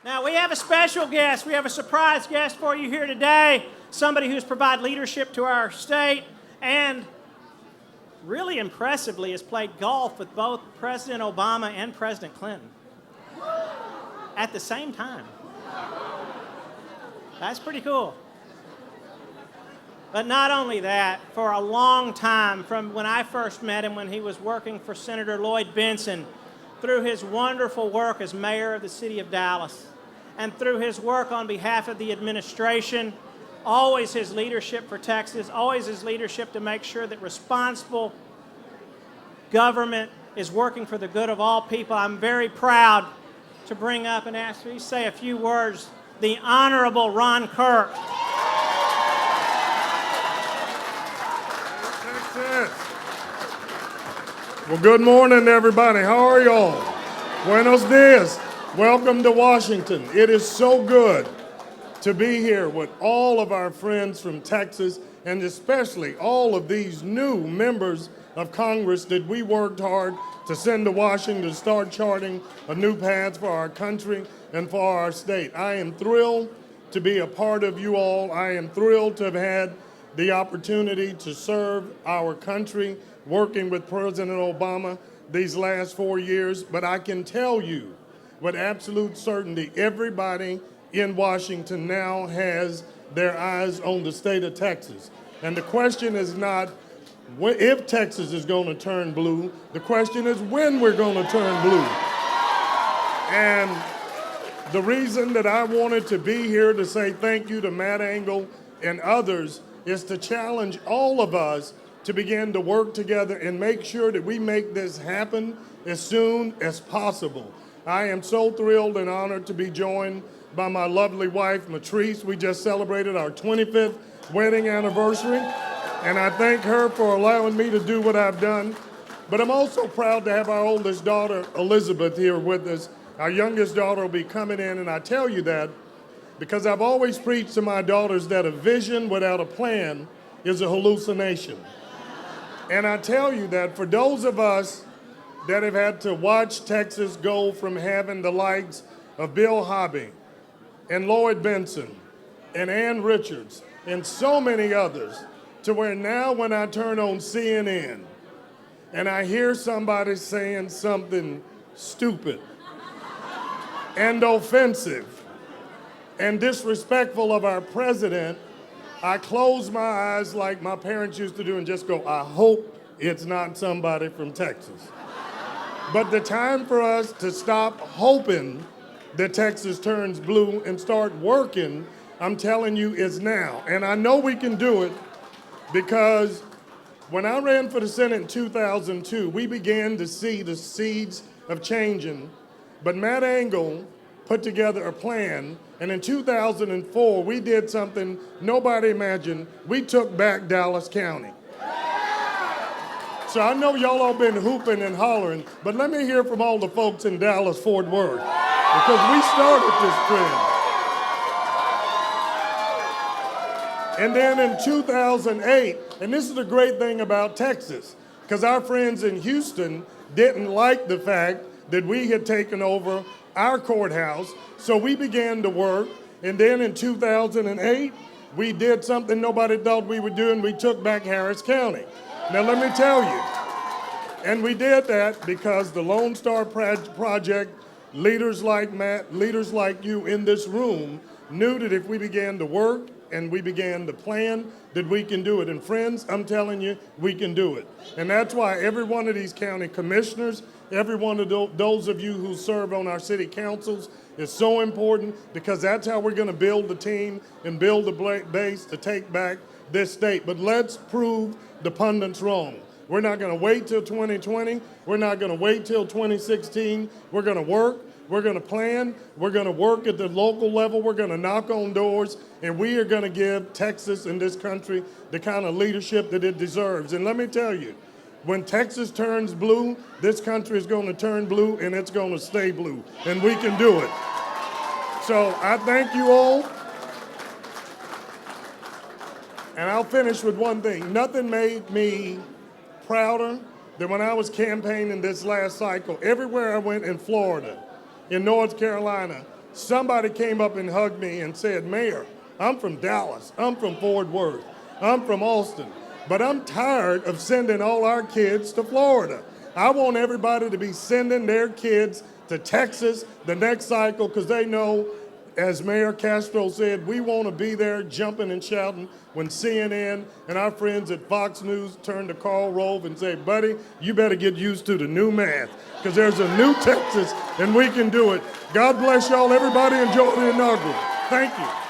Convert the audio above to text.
Now, we have a special guest. We have a surprise guest for you here today. Somebody who's provided leadership to our state and really impressively has played golf with both President Obama and President Clinton at the same time. That's pretty cool. But not only that, for a long time, from when I first met him when he was working for Senator Lloyd Bentsen, through his wonderful work as mayor of the city of Dallas, and through his work on behalf of the administration, always his leadership for Texas, always his leadership to make sure that responsible government is working for the good of all people. I'm very proud to bring up and ask you to say a few words, the Honorable Ron Kirk. Well, good morning, everybody. How are y'all? Buenos dias. Welcome to Washington. It is so good to be here with all of our friends from Texas, and especially all of these new members of Congress that we worked hard to send to Washington to start charting a new path for our country and for our state. I am thrilled to be a part of you all. I am thrilled to have had the opportunity to serve our country working with President Obama these last 4 years. But I can tell you with absolute certainty, everybody in Washington now has their eyes on the state of Texas. And the question is not if Texas is going to turn blue, the question is when we're going to turn blue. And the reason that I wanted to be here to say thank you to Matt Engel and others is to challenge all of us to begin to work together and make sure that we make this happen as soon as possible. I am so thrilled and honored to be joined by my lovely wife, Matrice. We just celebrated our 25th wedding anniversary, and I thank her for allowing me to do what I've done. But I'm also proud to have our oldest daughter, Elizabeth, here with us. Our youngest daughter will be coming in, and I tell you that because I've always preached to my daughters that a vision without a plan is a hallucination. And I tell you that for those of us that have had to watch Texas go from having the likes of Bill Hobby and Lloyd Bentsen and Ann Richards and so many others to where now when I turn on CNN and I hear somebody saying something stupid and offensive and disrespectful of our president, I close my eyes like my parents used to do and just go, I hope it's not somebody from Texas. But the time for us to stop hoping that Texas turns blue and start working, I'm telling you, is now. And I know we can do it because when I ran for the Senate in 2002, we began to see the seeds of changing. But Matt Engel put together a plan, and in 2004, we did something nobody imagined. We took back Dallas County. So I know y'all all been hooping and hollering, but let me hear from all the folks in Dallas-Fort Worth, because we started this trend. And then in 2008, and this is the great thing about Texas, because our friends in Houston didn't like the fact that we had taken over our courthouse, so we began to work, and then in 2008, we did something nobody thought we would do, and we took back Harris County. Now let me tell you, and we did that because the Lone Star Project, leaders like Matt, leaders like you in this room, knew that if we began to work and we began to plan, that we can do it. And friends, I'm telling you, we can do it. And that's why every one of these county commissioners, every one of those of you who serve on our city councils is so important, because that's how we're going to build the team and build the base to take back this state. But let's prove the pundits wrong. We're not going to wait till 2020. We're not going to wait till 2016. We're going to work. We're going to plan. We're going to work at the local level. We're going to knock on doors, and we are going to give Texas and this country the kind of leadership that it deserves. And let me tell you, when Texas turns blue, this country is going to turn blue, and it's going to stay blue, and we can do it. So I thank you all. And I'll finish with one thing. Nothing made me prouder than when I was campaigning this last cycle. Everywhere I went in Florida, in North Carolina, somebody came up and hugged me and said, Mayor, I'm from Dallas, I'm from Fort Worth, I'm from Austin, but I'm tired of sending all our kids to Florida. I want everybody to be sending their kids to Texas the next cycle because they know, as Mayor Castro said, we want to be there jumping and shouting when CNN and our friends at Fox News turn to Karl Rove and say, buddy, you better get used to the new math because there's a new Texas and we can do it. God bless y'all. Everybody enjoy the inaugural. Thank you.